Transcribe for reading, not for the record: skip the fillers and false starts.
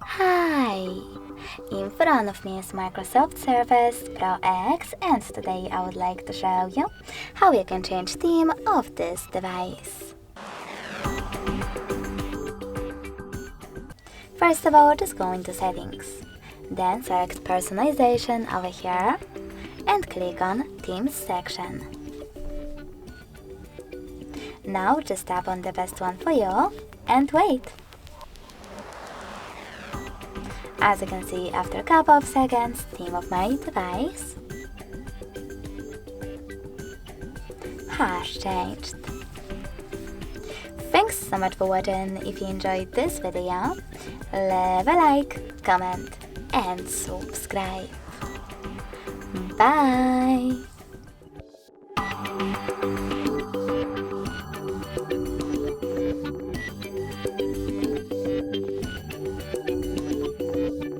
Hi! In front of me is Microsoft Surface Pro X, and today I would like to show you how you can change theme of this device. First of all, just go into Settings, then select Personalization over here and click on Themes section. Now just tap on the best one for you and wait. As you can see, after a couple of seconds, theme of my device has changed. Thanks so much for watching. If you enjoyed this video, leave a like, comment and subscribe. Bye!